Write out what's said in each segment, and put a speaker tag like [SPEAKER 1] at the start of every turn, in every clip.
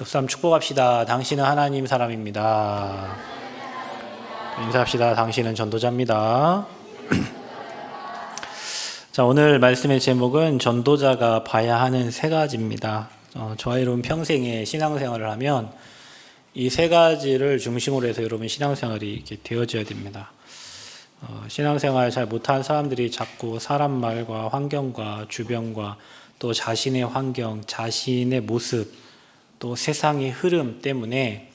[SPEAKER 1] 옆 사람 축복합시다. 당신은 하나님 사람입니다. 인사합시다. 당신은 전도자입니다. 자, 오늘 말씀의 제목은 전도자가 봐야 하는 세 가지입니다. 저와 여러분 평생에 신앙생활을 하면 이 세 가지를 중심으로 해서 여러분 신앙생활이 이렇게 되어져야 됩니다. 신앙생활 잘 못하는 사람들이 자꾸 사람 말과 환경과 주변과 또 자신의 환경, 자신의 모습, 또 세상의 흐름 때문에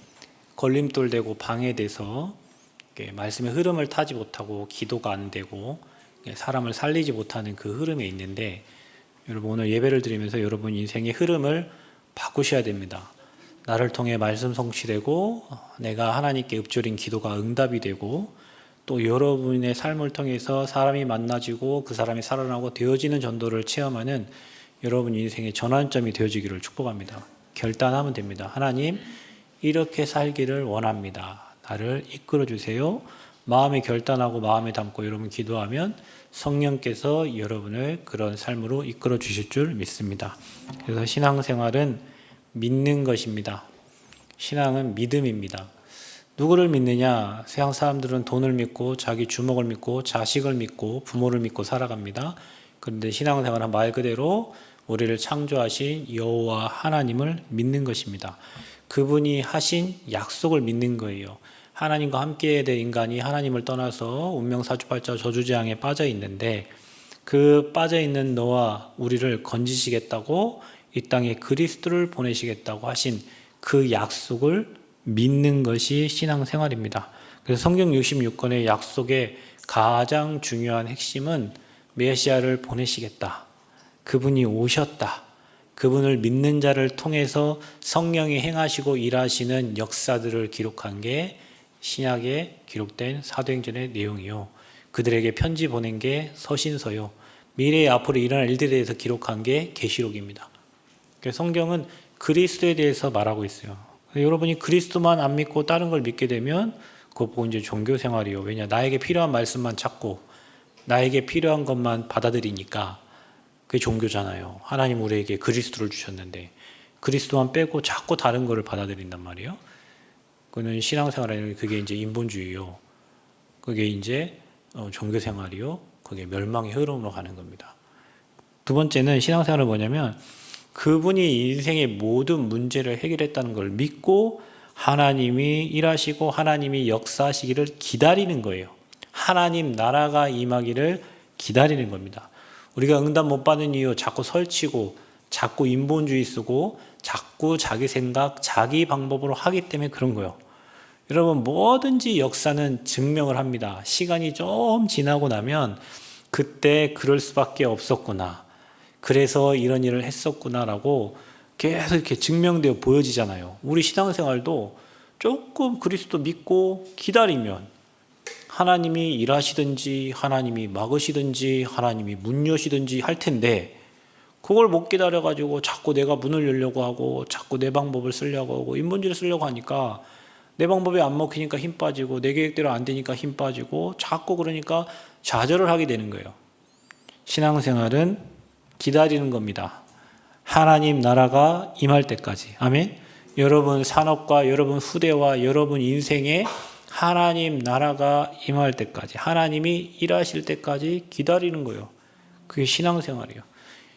[SPEAKER 1] 걸림돌되고 방해돼서 말씀의 흐름을 타지 못하고 기도가 안 되고 사람을 살리지 못하는 그 흐름에 있는데, 여러분 오늘 예배를 드리면서 여러분 인생의 흐름을 바꾸셔야 됩니다. 나를 통해 말씀 성취되고 내가 하나님께 읊조린 기도가 응답이 되고 또 여러분의 삶을 통해서 사람이 만나지고 그 사람이 살아나고 되어지는 전도를 체험하는 여러분 인생의 전환점이 되어지기를 축복합니다. 결단하면 됩니다. 하나님, 이렇게 살기를 원합니다. 나를 이끌어 주세요. 마음에 결단하고 마음에 담고 여러분 기도하면 성령께서 여러분을 그런 삶으로 이끌어 주실 줄 믿습니다. 그래서 신앙생활은 믿는 것입니다. 신앙은 믿음입니다. 누구를 믿느냐? 세상 사람들은 돈을 믿고 자기 주먹을 믿고 자식을 믿고 부모를 믿고 살아갑니다. 그런데 신앙생활은 말 그대로 우리를 창조하신 여호와 하나님을 믿는 것입니다. 그분이 하신 약속을 믿는 거예요. 하나님과 함께 될 인간이 하나님을 떠나서 운명사주팔자 저주재앙에 빠져 있는데, 그 빠져 있는 너와 우리를 건지시겠다고 이 땅에 그리스도를 보내시겠다고 하신 그 약속을 믿는 것이 신앙생활입니다. 그래서 성경 66권의 약속의 가장 중요한 핵심은 메시아를 보내시겠다, 그분이 오셨다, 그분을 믿는 자를 통해서 성령이 행하시고 일하시는 역사들을 기록한 게 신약에 기록된 사도행전의 내용이요, 그들에게 편지 보낸 게 서신서요, 미래에 앞으로 일어날 일들에 대해서 기록한 게 계시록입니다. 성경은 그리스도에 대해서 말하고 있어요. 여러분이 그리스도만 안 믿고 다른 걸 믿게 되면 그거 보고 이제 종교생활이요. 왜냐? 나에게 필요한 말씀만 찾고 나에게 필요한 것만 받아들이니까 그게 종교잖아요. 하나님 우리에게 그리스도를 주셨는데 그리스도만 빼고 자꾸 다른 거를 받아들인단 말이에요. 그거는 신앙생활 아니고 그게 이제 인본주의요. 그게 이제 종교생활이요. 그게 멸망의 흐름으로 가는 겁니다. 두 번째는 신앙생활은 뭐냐면 그분이 인생의 모든 문제를 해결했다는 걸 믿고 하나님이 일하시고 하나님이 역사하시기를 기다리는 거예요. 하나님 나라가 임하기를 기다리는 겁니다. 우리가 응답 못 받는 이유 자꾸 설치고 자꾸 인본주의 쓰고 자꾸 자기 생각, 자기 방법으로 하기 때문에 그런 거예요. 여러분 뭐든지 역사는 증명을 합니다. 시간이 좀 지나고 나면 그때 그럴 수밖에 없었구나, 그래서 이런 일을 했었구나라고 계속 이렇게 증명되어 보여지잖아요. 우리 신앙생활도 조금 그리스도 믿고 기다리면 하나님이 일하시든지 하나님이 막으시든지 하나님이 문 여시든지 할 텐데, 그걸 못 기다려가지고 자꾸 내가 문을 열려고 하고 자꾸 내 방법을 쓰려고 하고 인본주의를 쓰려고 하니까 내 방법이 안 먹히니까 힘 빠지고 내 계획대로 안 되니까 힘 빠지고 자꾸 그러니까 좌절을 하게 되는 거예요. 신앙생활은 기다리는 겁니다. 하나님 나라가 임할 때까지. 아멘. 여러분 산업과 여러분 후대와 여러분 인생에 하나님 나라가 임할 때까지, 하나님이 일하실 때까지 기다리는 거예요. 그게 신앙생활이에요.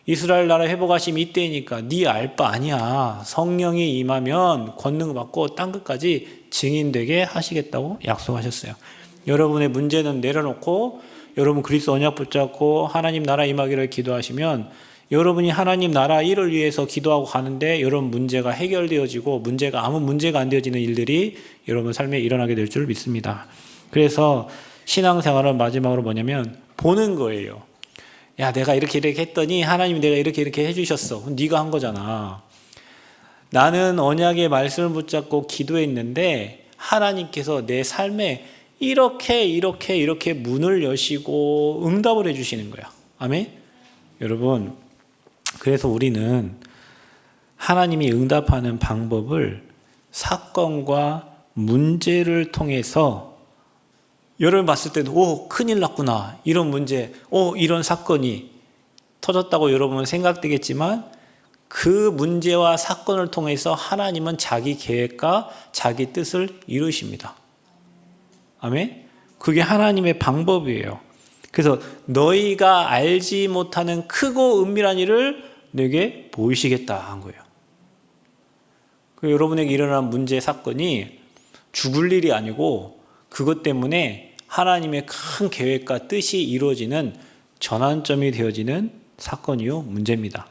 [SPEAKER 1] 이스라엘 나라 회복하심 이때니까 네 알 바 아니야. 성령이 임하면 권능 받고 땅끝까지 증인되게 하시겠다고 약속하셨어요. 여러분의 문제는 내려놓고 여러분 그리스도 언약 붙잡고 하나님 나라 임하기를 기도하시면 여러분이 하나님 나라 일을 위해서 기도하고 가는데 여러분 문제가 해결되어지고 아무 문제가 안 되어지는 일들이 여러분 삶에 일어나게 될 줄 믿습니다. 그래서 신앙생활은 마지막으로 뭐냐면 보는 거예요. 야, 내가 이렇게 했더니 하나님이 내가 이렇게 해주셨어. 네가 한 거잖아. 나는 언약의 말씀을 붙잡고 기도했는데 하나님께서 내 삶에 이렇게 문을 여시고 응답을 해주시는 거야. 아멘? 여러분, 그래서 우리는 하나님이 응답하는 방법을 사건과 문제를 통해서 여러분 봤을 때도 큰일 났구나, 이런 문제, 이런 사건이 터졌다고 여러분은 생각되겠지만 그 문제와 사건을 통해서 하나님은 자기 계획과 자기 뜻을 이루십니다. 아멘? 그게 하나님의 방법이에요. 그래서 너희가 알지 못하는 크고 은밀한 일을 내게 보이시겠다 한 거예요. 여러분에게 일어난 문제 사건이 죽을 일이 아니고 그것 때문에 하나님의 큰 계획과 뜻이 이루어지는 전환점이 되어지는 사건이요 문제입니다.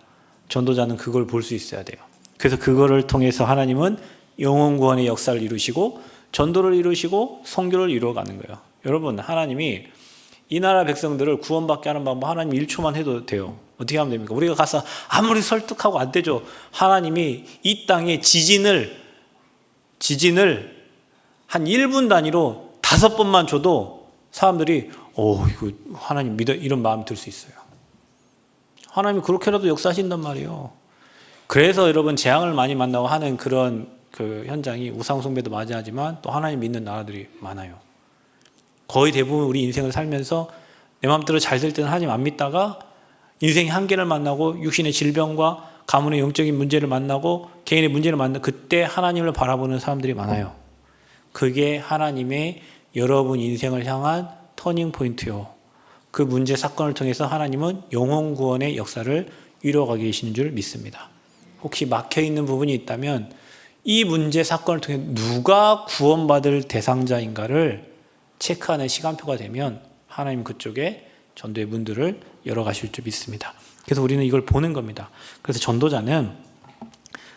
[SPEAKER 1] 전도자는 그걸 볼 수 있어야 돼요. 그래서 그거를 통해서 하나님은 영혼 구원의 역사를 이루시고 전도를 이루시고 선교를 이루어가는 거예요. 여러분, 하나님이 이 나라 백성들을 구원받게 하는 방법 하나님 1초만 해도 돼요. 어떻게 하면 됩니까? 우리가 가서 아무리 설득하고 안 되죠. 하나님이 이 땅에 지진을 한 1분 단위로 5번만 줘도 사람들이 이거 하나님 믿어 이런 마음이 들 수 있어요. 하나님이 그렇게라도 역사하신단 말이에요. 그래서 여러분 재앙을 많이 만나고 하는 그런 그 현장이 우상 숭배도 맞이하지만 또 하나님 믿는 나라들이 많아요. 거의 대부분 우리 인생을 살면서 내 마음대로 잘 될 때는 하나님 안 믿다가 인생의 한계를 만나고 육신의 질병과 가문의 영적인 문제를 만나고 개인의 문제를 만나고 그때 하나님을 바라보는 사람들이 많아요. 그게 하나님의 여러분 인생을 향한 터닝 포인트요. 그 문제 사건을 통해서 하나님은 영혼 구원의 역사를 이루어가고 계시는 줄 믿습니다. 혹시 막혀있는 부분이 있다면 이 문제 사건을 통해 누가 구원받을 대상자인가를 체크하는 시간표가 되면 하나님 그쪽에 전도의 문들을 열어가실 줄 믿습니다. 그래서 우리는 이걸 보는 겁니다. 그래서 전도자는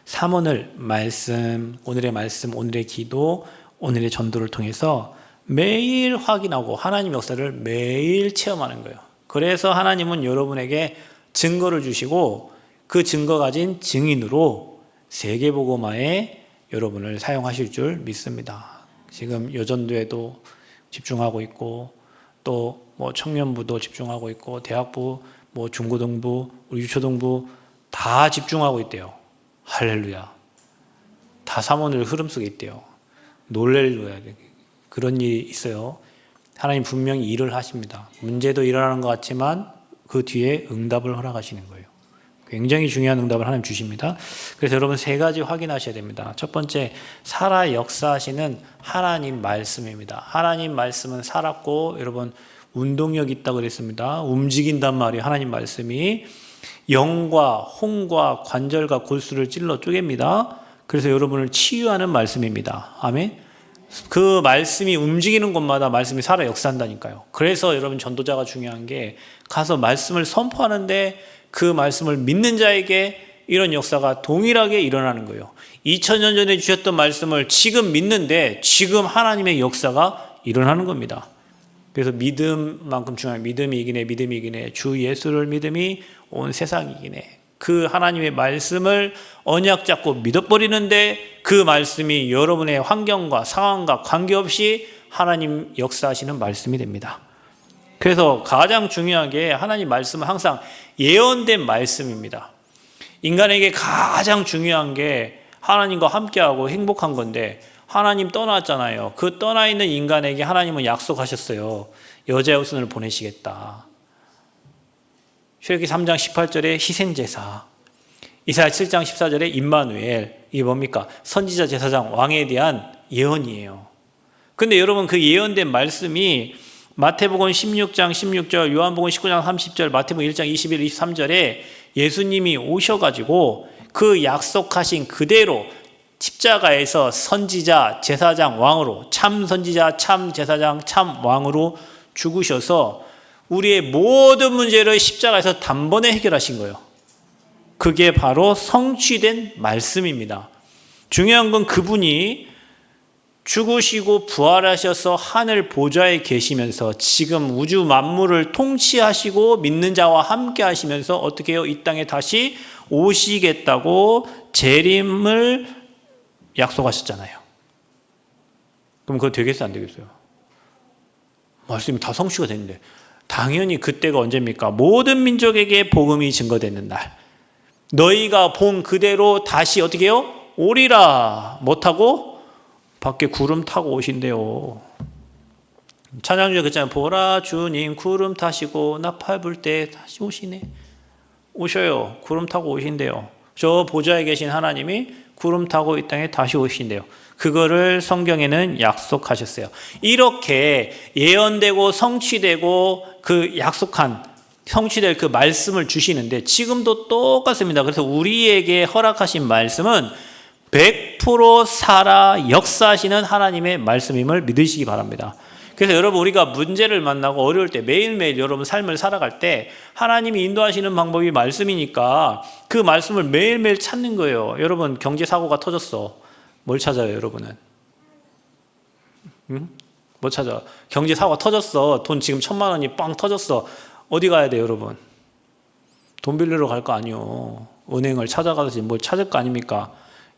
[SPEAKER 1] 삼원을 말씀, 오늘의 말씀, 오늘의 기도, 오늘의 전도를 통해서 매일 확인하고 하나님 역사를 매일 체험하는 거예요. 그래서 하나님은 여러분에게 증거를 주시고 그 증거 가진 증인으로 세계복음화에 여러분을 사용하실 줄 믿습니다. 지금 여전도에도 집중하고 있고 또 뭐 청년부도 집중하고 있고 대학부, 뭐 중고등부, 우리 유초등부 다 집중하고 있대요. 할렐루야. 다 삼원의 흐름 속에 있대요. 놀랄루야. 그런 일이 있어요. 하나님 분명히 일을 하십니다. 문제도 일어나는 것 같지만 그 뒤에 응답을 허락하시는 거예요. 굉장히 중요한 응답을 하나님 주십니다. 그래서 여러분 3가지 확인하셔야 됩니다. 첫 번째, 살아 역사하시는 하나님 말씀입니다. 하나님 말씀은 살았고 여러분 운동력 있다고 그랬습니다. 움직인단 말이에요. 하나님 말씀이 영과 홍과 관절과 골수를 찔러 쪼갭니다. 그래서 여러분을 치유하는 말씀입니다. 아멘. 그 말씀이 움직이는 곳마다 말씀이 살아 역사한다니까요. 그래서 여러분 전도자가 중요한 게 가서 말씀을 선포하는데 그 말씀을 믿는 자에게 이런 역사가 동일하게 일어나는 거예요. 2000년 전에 주셨던 말씀을 지금 믿는데 지금 하나님의 역사가 일어나는 겁니다. 그래서 믿음만큼 중요한 믿음이 이기네 주 예수를 믿음이 온 세상이 이기네. 그 하나님의 말씀을 언약 잡고 믿어버리는데 그 말씀이 여러분의 환경과 상황과 관계없이 하나님 역사하시는 말씀이 됩니다. 그래서 가장 중요한 게 하나님 말씀은 항상 예언된 말씀입니다. 인간에게 가장 중요한 게 하나님과 함께하고 행복한 건데 하나님 떠났잖아요. 그 떠나 있는 인간에게 하나님은 약속하셨어요. 여자의 손을 보내시겠다. 출애굽기 3장 18절에 희생제사, 이사야 7장 14절에 임마누엘, 이게 뭡니까? 선지자, 제사장, 왕에 대한 예언이에요. 근데 여러분 그 예언된 말씀이 마태복음 16장 16절, 요한복음 19장 30절, 마태복음 1장 21, 23절에 예수님이 오셔가지고 그 약속하신 그대로 십자가에서 선지자, 제사장, 왕으로 참 선지자, 참 제사장, 참 왕으로 죽으셔서 우리의 모든 문제를 십자가에서 단번에 해결하신 거예요. 그게 바로 성취된 말씀입니다. 중요한 건 그분이 죽으시고 부활하셔서 하늘 보좌에 계시면서 지금 우주 만물을 통치하시고 믿는 자와 함께 하시면서 어떻게 해요? 이 땅에 다시 오시겠다고 재림을 약속하셨잖아요. 그럼 그거 되겠어요? 안 되겠어요? 말씀이 다 성취가 됐는데 당연히 그때가 언제입니까? 모든 민족에게 복음이 증거되는 날. 너희가 본 그대로 다시 어떻게 해요? 오리라. 못하고 밖에 구름 타고 오신대요. 찬양 중에 그랬잖아요. 보라 주님 구름 타시고 나팔 불 때 다시 오시네. 오셔요. 구름 타고 오신대요. 저 보좌에 계신 하나님이 구름 타고 이 땅에 다시 오신대요. 그거를 성경에는 약속하셨어요. 이렇게 예언되고 성취되고 그 약속한 성취될 그 말씀을 주시는데 지금도 똑같습니다. 그래서 우리에게 허락하신 말씀은 100% 살아 역사하시는 하나님의 말씀임을 믿으시기 바랍니다. 그래서 여러분 우리가 문제를 만나고 어려울 때 매일매일 여러분 삶을 살아갈 때 하나님이 인도하시는 방법이 말씀이니까 그 말씀을 매일매일 찾는 거예요. 여러분 경제사고가 터졌어. 뭘 찾아요 여러분은? 응? 뭐 찾아? 경제사고가 터졌어. 돈 지금 1,000만 원이 빵 터졌어. 어디 가야 돼 여러분? 돈 빌리러 갈 거 아니요. 은행을 찾아가서 뭘 찾을 거 아닙니까?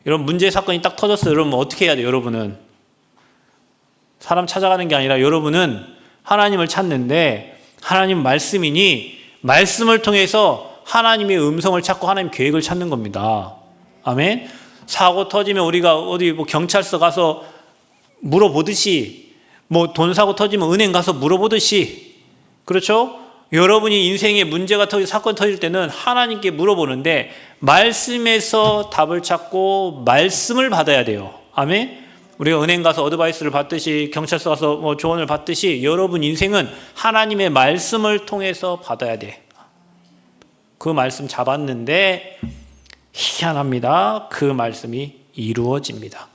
[SPEAKER 1] 여러분 문제 사건이 딱 터졌어요. 여러분 어떻게 해야 돼 여러분은? 사람 찾아가는 게 아니라 여러분은 하나님을 찾는데 하나님 말씀이니 말씀을 통해서 하나님의 음성을 찾고 하나님 계획을 찾는 겁니다. 아멘. 사고 터지면 우리가 어디 뭐 경찰서 가서 물어보듯이 뭐 돈 사고 터지면 은행 가서 물어보듯이 그렇죠? 여러분이 인생에 문제가 터지고 사건 터질 때는 하나님께 물어보는데 말씀에서 답을 찾고 말씀을 받아야 돼요. 아멘. 우리가 은행 가서 어드바이스를 받듯이 경찰서 가서 뭐 조언을 받듯이 여러분 인생은 하나님의 말씀을 통해서 받아야 돼. 그 말씀 잡았는데 희한합니다. 그 말씀이 이루어집니다.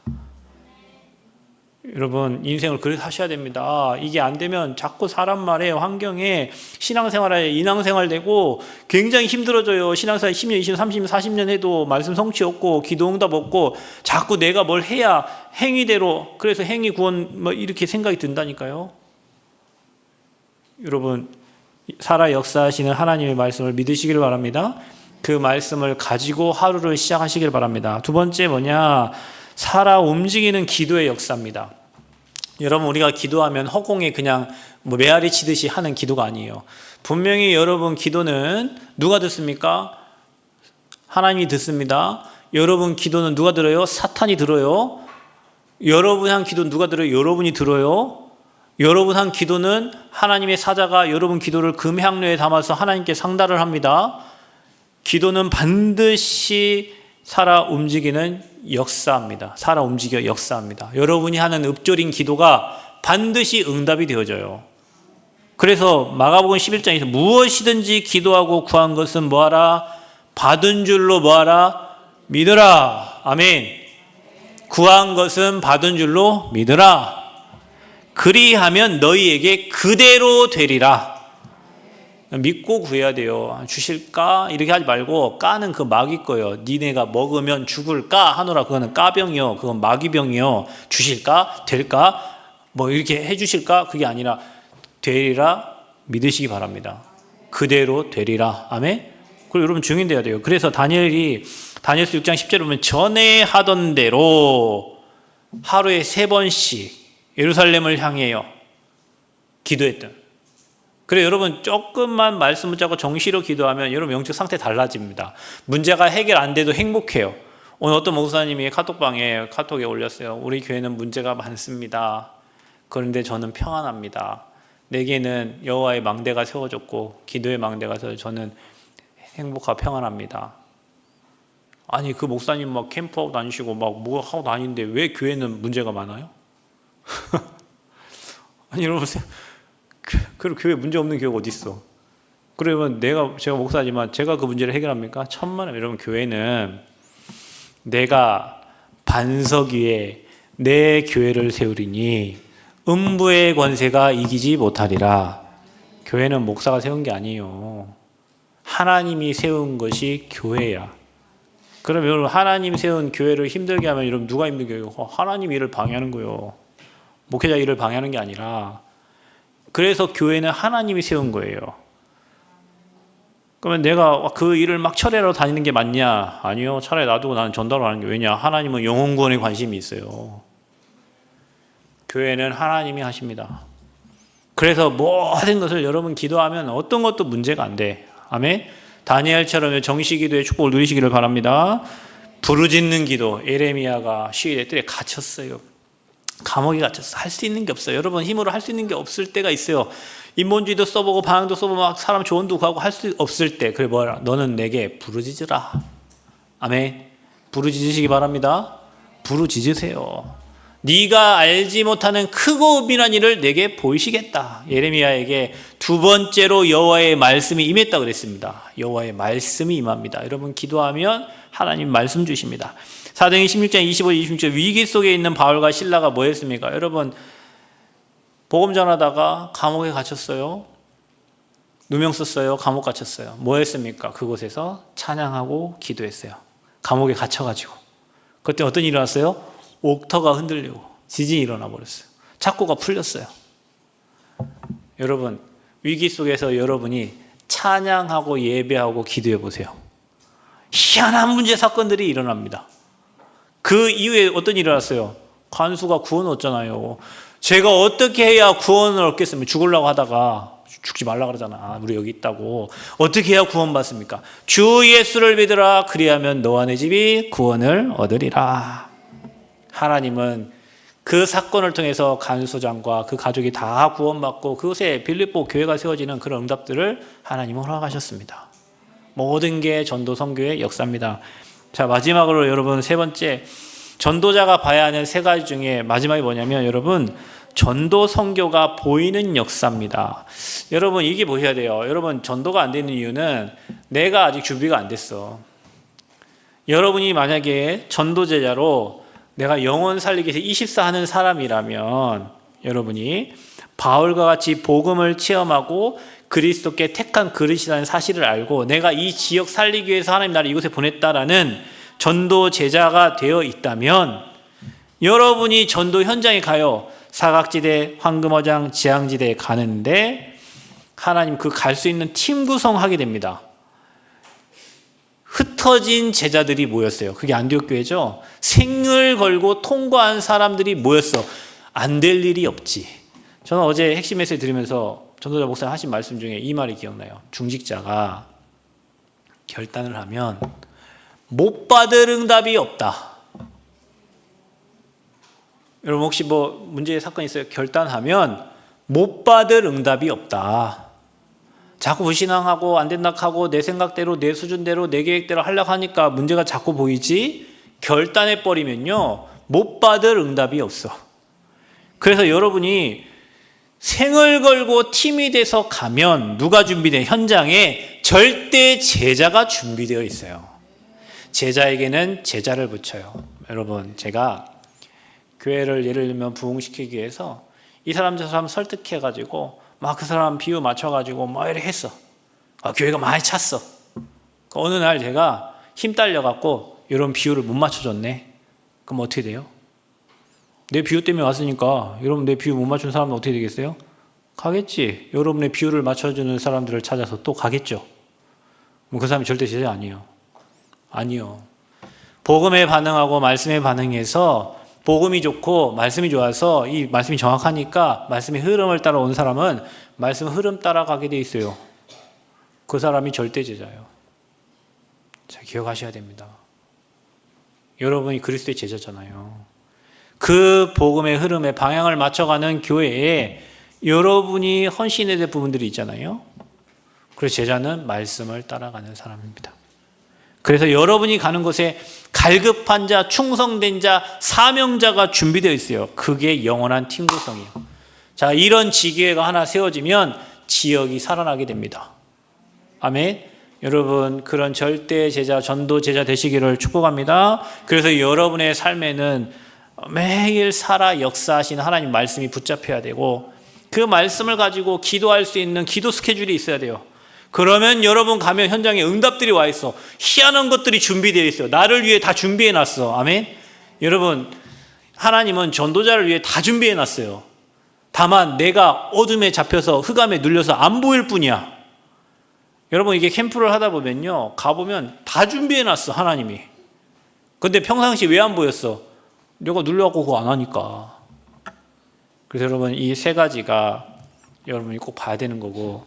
[SPEAKER 1] 여러분 인생을 그렇게 하셔야 됩니다. 이게 안 되면 자꾸 사람 말에 환경에 신앙생활에 인왕생활 되고 굉장히 힘들어져요. 신앙생활 10년, 20년, 30년, 40년 해도 말씀 성취 없고 기도응답 없고 자꾸 내가 뭘 해야 행위대로 그래서 행위 구원 뭐 이렇게 생각이 든다니까요. 여러분 살아 역사하시는 하나님의 말씀을 믿으시길 바랍니다. 그 말씀을 가지고 하루를 시작하시길 바랍니다. 두 번째 뭐냐? 살아 움직이는 기도의 역사입니다. 여러분 우리가 기도하면 허공에 그냥 뭐 메아리 치듯이 하는 기도가 아니에요. 분명히 여러분 기도는 누가 듣습니까? 하나님이 듣습니다. 여러분 기도는 누가 들어요? 사탄이 들어요. 여러분 한 기도는 누가 들어요? 여러분이 들어요. 여러분 한 기도는 하나님의 사자가 여러분 기도를 금향로에 담아서 하나님께 상달을 합니다. 기도는 반드시 살아 움직이는 역사입니다. 살아 움직여 역사입니다. 여러분이 하는 읊조린 기도가 반드시 응답이 되어져요. 그래서 마가복음 11장에서 무엇이든지 기도하고 구한 것은 뭐하라? 받은 줄로 뭐하라? 믿으라. 아멘. 구한 것은 받은 줄로 믿으라. 그리하면 너희에게 그대로 되리라. 믿고 구해야 돼요. 주실까? 이렇게 하지 말고 까는 그 마귀 거예요. 니네가 먹으면 죽을까? 하노라. 그거는 까병이요. 그건 마귀병이요. 주실까? 될까? 뭐 이렇게 해주실까? 그게 아니라 되리라 믿으시기 바랍니다. 그대로 되리라. 아멘? 그리고 여러분 증인돼야 돼요. 그래서 다니엘서 6장 10절에 보면 전에 하던 대로 하루에 3번씩 예루살렘을 향해요. 기도했던. 그래 여러분 조금만 말씀 붙잡고 정시로 기도하면 여러분 영적 상태 달라집니다. 문제가 해결 안 돼도 행복해요. 오늘 어떤 목사님이 카톡에 올렸어요. 우리 교회는 문제가 많습니다. 그런데 저는 평안합니다. 내게는 여호와의 망대가 세워졌고 기도의 망대가 세워져 저는 행복하고 평안합니다. 아니 그 목사님 막 캠프하고 다니시고 막 뭐 하고 다니는데 왜 교회는 문제가 많아요? 아니 여러분 그 교회 문제 없는 교회가 어디 있어? 그러면 제가 목사지만 제가 그 문제를 해결합니까? 천만에 여러분 교회는 내가 반석 위에 내 교회를 세우리니 음부의 권세가 이기지 못하리라. 교회는 목사가 세운 게 아니에요. 하나님이 세운 것이 교회야. 그럼 여러분 하나님 세운 교회를 힘들게 하면 여러분 누가 힘들게 해요? 하나님 일을 방해하는 거예요. 목회자 일을 방해하는 게 아니라. 그래서 교회는 하나님이 세운 거예요. 그러면 내가 그 일을 막 철회하러 다니는 게 맞냐? 아니요. 차라리 놔두고 나는 전도하러 가는 게 왜냐? 하나님은 영혼 구원에 관심이 있어요. 교회는 하나님이 하십니다. 그래서 모든 것을 여러분 기도하면 어떤 것도 문제가 안 돼. 아멘? 다니엘처럼 정시기도의 축복을 누리시기를 바랍니다. 부르짖는 기도. 에레미야가 시위대 뜰에 갇혔어요. 감옥에 갇혔어. 할 수 있는 게 없어요. 여러분 힘으로 할 수 있는 게 없을 때가 있어요. 인본주의도 써보고 방향도 써보고 막 사람 조언도 구하고 할 수 없을 때 그래 뭐라 너는 내게 부르짖으라. 아멘. 부르짖으시기 바랍니다. 부르짖으세요. 네가 알지 못하는 크고 은밀한 일을 내게 보이시겠다. 예레미야에게 두 번째로 여호와의 말씀이 임했다 그랬습니다. 여호와의 말씀이 임합니다. 여러분 기도하면 하나님 말씀 주십니다. 사도행전 16장 25, 26절 위기 속에 있는 바울과 실라가 뭐 했습니까? 여러분 복음 전하다가 감옥에 갇혔어요. 누명 썼어요. 감옥 갇혔어요. 뭐 했습니까? 그곳에서 찬양하고 기도했어요. 감옥에 갇혀가지고. 그때 어떤 일이 일어났어요? 옥터가 흔들리고 지진이 일어나 버렸어요. 착고가 풀렸어요. 여러분 위기 속에서 여러분이 찬양하고 예배하고 기도해 보세요. 희한한 문제 사건들이 일어납니다. 그 이후에 어떤 일이 일어났어요? 간수가 구원을 얻잖아요. 제가 어떻게 해야 구원을 얻겠습니까? 죽으려고 하다가 죽지 말라 그러잖아. 우리 여기 있다고. 어떻게 해야 구원 받습니까? 주 예수를 믿으라. 그리하면 너와 내 집이 구원을 얻으리라. 하나님은 그 사건을 통해서 간수장과 그 가족이 다 구원받고 그곳에 빌립보 교회가 세워지는 그런 응답들을 하나님은 허락하셨습니다. 모든 게 전도 선교의 역사입니다. 자, 마지막으로 여러분 세 번째, 전도자가 봐야 하는 세 가지 중에 마지막이 뭐냐면 여러분 전도 선교가 보이는 역사입니다. 여러분 이게 보셔야 돼요. 여러분 전도가 안 되는 이유는 내가 아직 준비가 안 됐어. 여러분이 만약에 전도제자로 내가 영혼 살리기 위해서 24 하는 사람이라면 여러분이 바울과 같이 복음을 체험하고 그리스도께 택한 그릇이라는 사실을 알고 내가 이 지역 살리기 위해서 하나님 나를 이곳에 보냈다라는 전도 제자가 되어 있다면 여러분이 전도 현장에 가요. 사각지대, 황금어장, 지향지대에 가는데 하나님 그 갈 수 있는 팀 구성하게 됩니다. 흩어진 제자들이 모였어요. 그게 안디옥 교회죠. 생을 걸고 통과한 사람들이 모였어. 안 될 일이 없지. 저는 어제 핵심 메시지 들으면서 전도자 목사님 하신 말씀 중에 이 말이 기억나요. 중직자가 결단을 하면 못 받을 응답이 없다. 여러분 혹시 뭐 문제 사건 있어요? 결단하면 못 받을 응답이 없다. 자꾸 불신앙하고 안 된다 하고 내 생각대로 내 수준대로 내 계획대로 하려고 하니까 문제가 자꾸 보이지 결단해버리면요 못 받을 응답이 없어. 그래서 여러분이 생을 걸고 팀이 돼서 가면 누가 준비된 현장에 절대 제자가 준비되어 있어요. 제자에게는 제자를 붙여요. 여러분 제가 교회를 예를 들면 부흥시키기 위해서 이 사람 저 사람 설득해가지고 막 그 사람 비유 맞춰가지고 막 이렇게 했어. 교회가 많이 찼어. 어느 날 제가 힘 딸려갖고 이런 비유를 못 맞춰줬네. 그럼 어떻게 돼요? 내 비유 때문에 왔으니까 여러분 내 비유 못 맞춘 사람은 어떻게 되겠어요? 가겠지. 여러분의 비유를 맞춰주는 사람들을 찾아서 또 가겠죠. 그럼 그 사람이 절대 제자 아니에요. 아니요. 복음에 반응하고 말씀에 반응해서 복음이 좋고 말씀이 좋아서 이 말씀이 정확하니까 말씀의 흐름을 따라온 사람은 말씀 흐름 따라가게 돼 있어요. 그 사람이 절대 제자예요. 자, 기억하셔야 됩니다. 여러분이 그리스도의 제자잖아요. 그 복음의 흐름에 방향을 맞춰가는 교회에 여러분이 헌신해야 될 부분들이 있잖아요. 그래서 제자는 말씀을 따라가는 사람입니다. 그래서 여러분이 가는 곳에 갈급한 자, 충성된 자, 사명자가 준비되어 있어요. 그게 영원한 팀 구성이에요. 자, 이런 지교회가 하나 세워지면 지역이 살아나게 됩니다. 아멘. 여러분 그런 절대 제자, 전도 제자 되시기를 축복합니다. 그래서 여러분의 삶에는 매일 살아 역사하시는 하나님 말씀이 붙잡혀야 되고 그 말씀을 가지고 기도할 수 있는 기도 스케줄이 있어야 돼요. 그러면 여러분 가면 현장에 응답들이 와 있어. 희한한 것들이 준비되어 있어요. 나를 위해 다 준비해 놨어. 아멘. 여러분 하나님은 전도자를 위해 다 준비해 놨어요. 다만 내가 어둠에 잡혀서 흑암에 눌려서 안 보일 뿐이야. 여러분 이게 캠프를 하다 보면요 가보면 다 준비해 놨어 하나님이. 근데 평상시 왜 안 보였어? 내가 눌려갖고 그거 안 하니까. 그래서 여러분 이 세 가지가 여러분이 꼭 봐야 되는 거고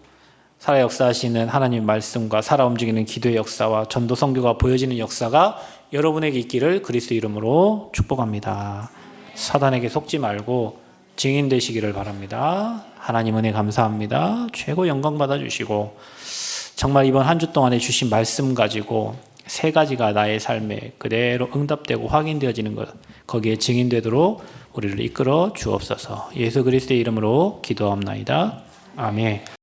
[SPEAKER 1] 살아 역사하시는 하나님 말씀과 살아 움직이는 기도의 역사와 전도 선교가 보여지는 역사가 여러분에게 있기를 그리스도 이름으로 축복합니다. 사단에게 속지 말고 증인 되시기를 바랍니다. 하나님 은혜 감사합니다. 최고 영광 받아주시고 정말 이번 한 주 동안에 주신 말씀 가지고 세 가지가 나의 삶에 그대로 응답되고 확인되어지는 것, 거기에 증인되도록 우리를 이끌어 주옵소서. 예수 그리스도의 이름으로 기도합나이다. 아멘.